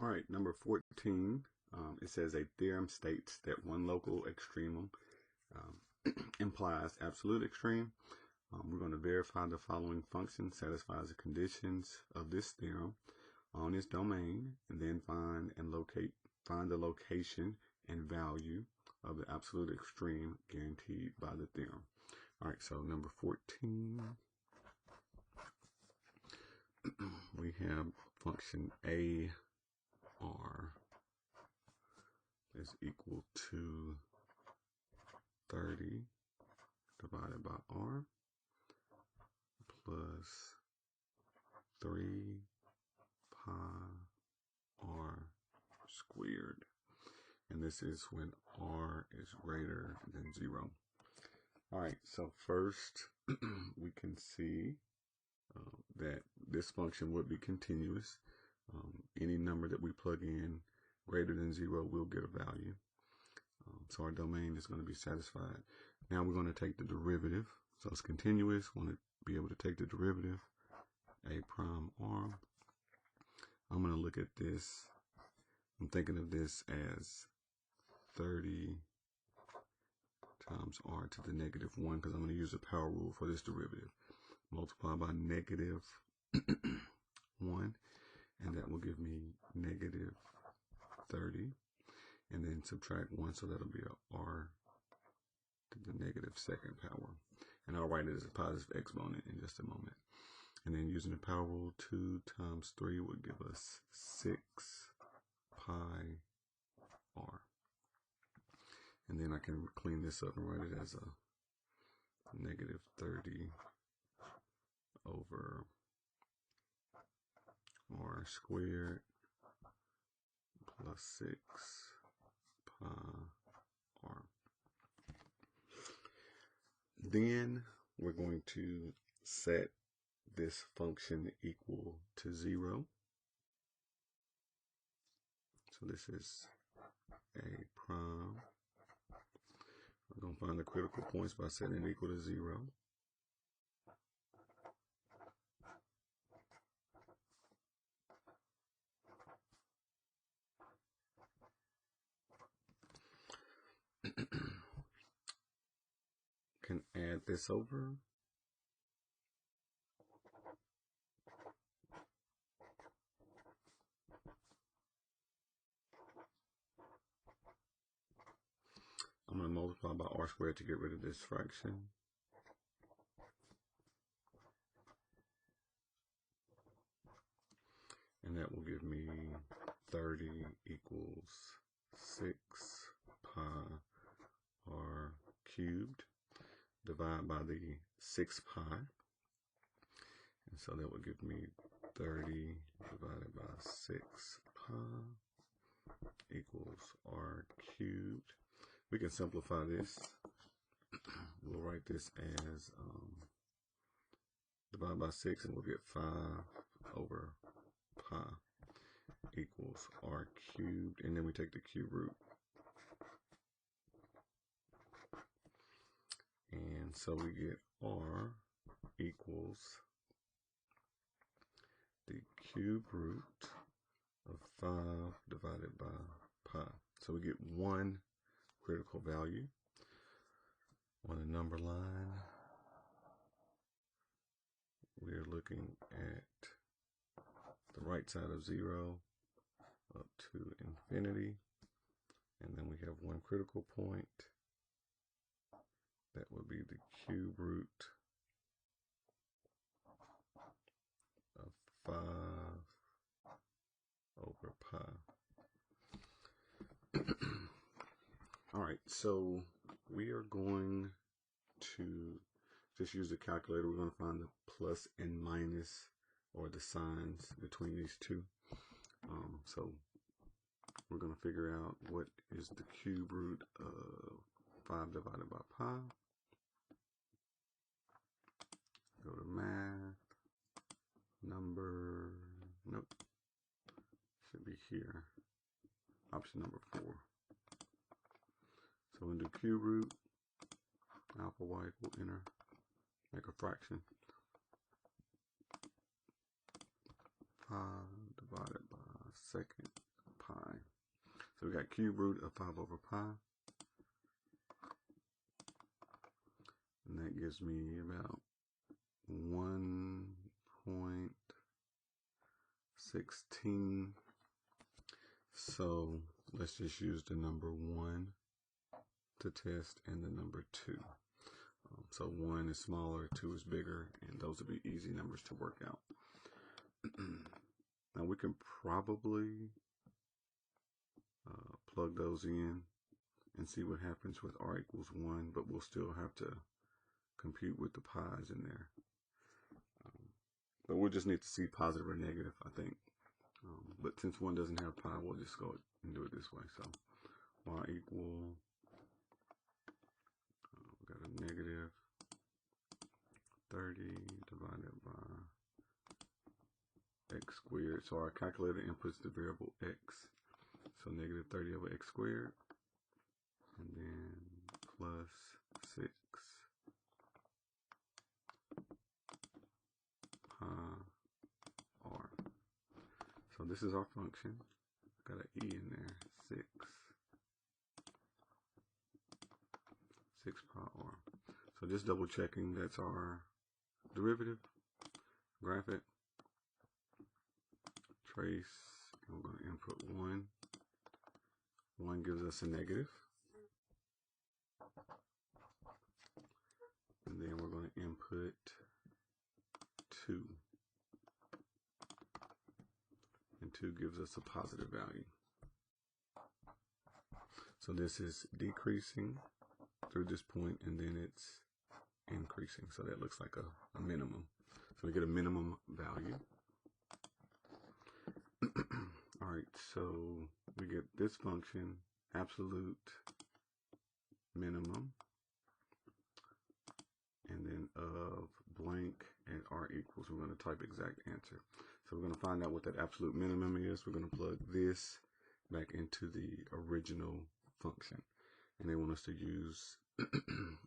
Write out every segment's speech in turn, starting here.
All right, number 14, it says a theorem states that one local extremum implies absolute extreme. We're going to verify the following function satisfies the conditions of this theorem on its domain, and then find the location and value of the absolute extreme guaranteed by the theorem. All right, so number 14, we have function AR is equal to 30 divided by R plus 3 pi R squared. And this is when R is greater than 0. All right, so first we can see that this function would be continuous. Any number that we plug in greater than 0 will get a value. So our domain is going to be satisfied. Now we're going to take the derivative. So it's continuous. We want to be able to take the derivative. A prime R. I'm going to look at this. I'm thinking of this as 30 times R to the negative 1, because I'm going to use the power rule for this derivative. Multiply by negative 1, and that will give me negative 30. And then subtract 1, so that'll be a R to the negative second power. And I'll write it as a positive exponent in just a moment. And then using the power rule, 2 times 3 would give us 6 pi R. And then I can clean this up and write it as a negative 30 over R squared plus 6 pi R. Then we're going to set this function equal to 0. So this is A prime. We're going to find the critical points by setting it equal to 0. Can add this over. I'm going to multiply by R squared to get rid of this fraction. And that will give me 30 equals 6 pi R cubed. Divide by the 6 pi. And so that would give me 30 divided by 6 pi equals R cubed. We can simplify this. We'll write this as divide by 6, and we'll get 5 over pi equals R cubed. And then we take the cube root. And so we get R equals the cube root of 5 divided by pi. So we get one critical value on the number line. We're looking at the right side of 0 up to infinity. And then we have one critical point. That would be the cube root of 5 over pi. All right, so we are going to just use the calculator. We're going to find the plus and minus, or the signs between these two. So we're going to figure out what is the cube root of 5 divided by pi. Go to math, number, nope, should be here, option number 4. So we'll do cube root, alpha y equal enter, make a fraction, 5 divided by second So we got cube root of 5 over pi. And that gives me about 1.16. So let's just use the number 1 to test and the number 2. So 1 is smaller, 2 is bigger, and those will be easy numbers to work out. Now we can probably plug those in and see what happens with r equals 1, but we'll still have to compute with the pi's in there. But we'll just need to see positive or negative, I think. But since 1 doesn't have pi, we'll just go and do it this way. So y equal, we got a negative 30 divided by x squared. So our calculator inputs the variable x. So negative 30 over x squared. And then plus 6 pi r. So this is our function. Got an e in there. 6 pi r. So just double checking that's our derivative. Graph it. Trace. And we're going to input 1. 1 gives us a negative. And then we're going to input 2. And 2 gives us a positive value. So this is decreasing through this point, and then it's increasing. So that looks like a minimum. So we get a minimum value. All right, so we get this function, absolute minimum, and then of blank and r equals, we're going to type exact answer. So we're going to find out what that absolute minimum is. We're going to plug this back into the original function. And they want us to use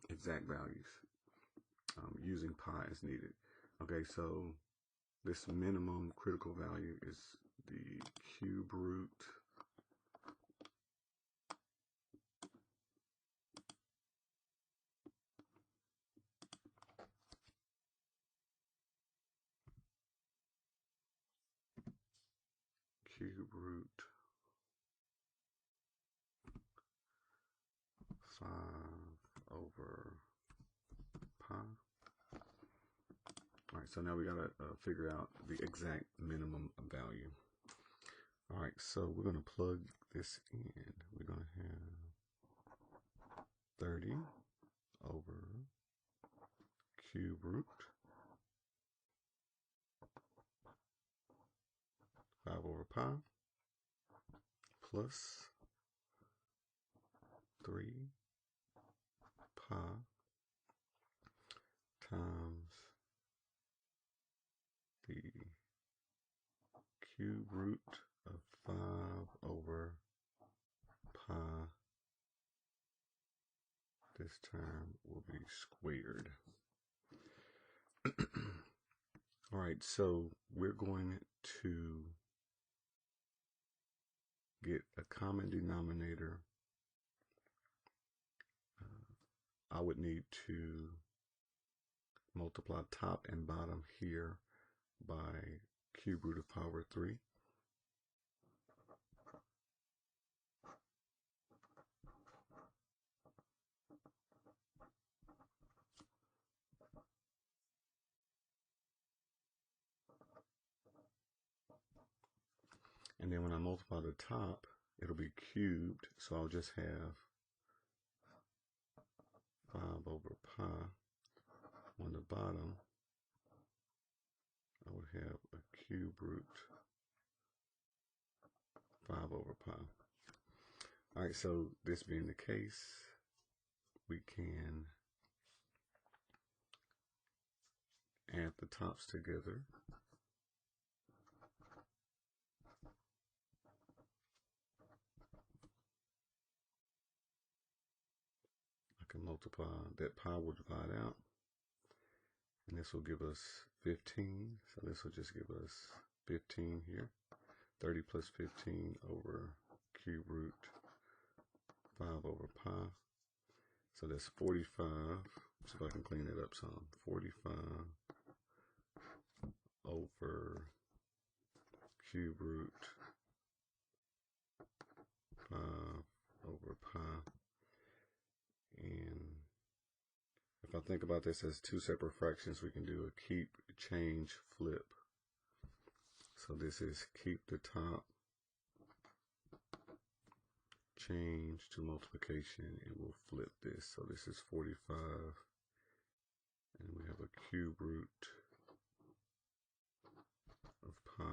exact values using pi as needed. Okay, so this minimum critical value is the cube root (5 over pi). All right, so now we gotta figure out the exact minimum value. All right, so we're gonna plug this in. We're gonna have 30 over cube root 5 over pi plus 3 pi times the cube root of 5 over pi. This term will be squared. All right, so we're going to get a common denominator. I would need to multiply top and bottom here by cube root of power 3. And then when I multiply the top, it'll be cubed, so I'll just have 5 over pi. On the bottom, I would have a cube root 5 over pi. All right, so this being the case, we can add the tops together. I can multiply, that pi will divide out, and this will give us 15. So this will just give us 15 here. 30 plus 15 over cube root 5 over pi. So that's 45. See if I can clean it up some. 45 over cube root 5 over pi. And if I think about this as two separate fractions, we can do a keep, change, flip. So this is keep the top, change to multiplication, and we'll flip this. So this is 45, and we have a cube root of pi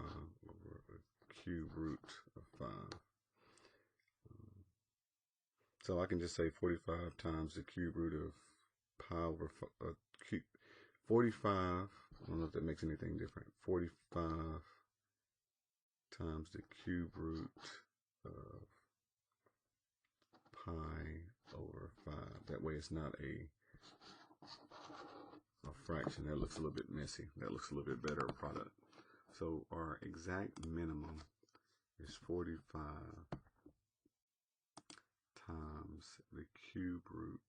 over a cube root of 5. So I can just say 45 times the cube root of pi over 45. I don't know if that makes anything different. 45 times the cube root of pi over 5. That way it's not a fraction. That looks a little bit messy. That looks a little bit better product. So our exact minimum is 45 times the cube root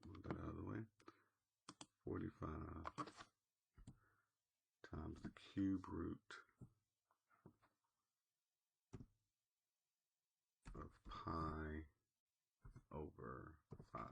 move that out of the way. 45 times the cube root of pi over 5.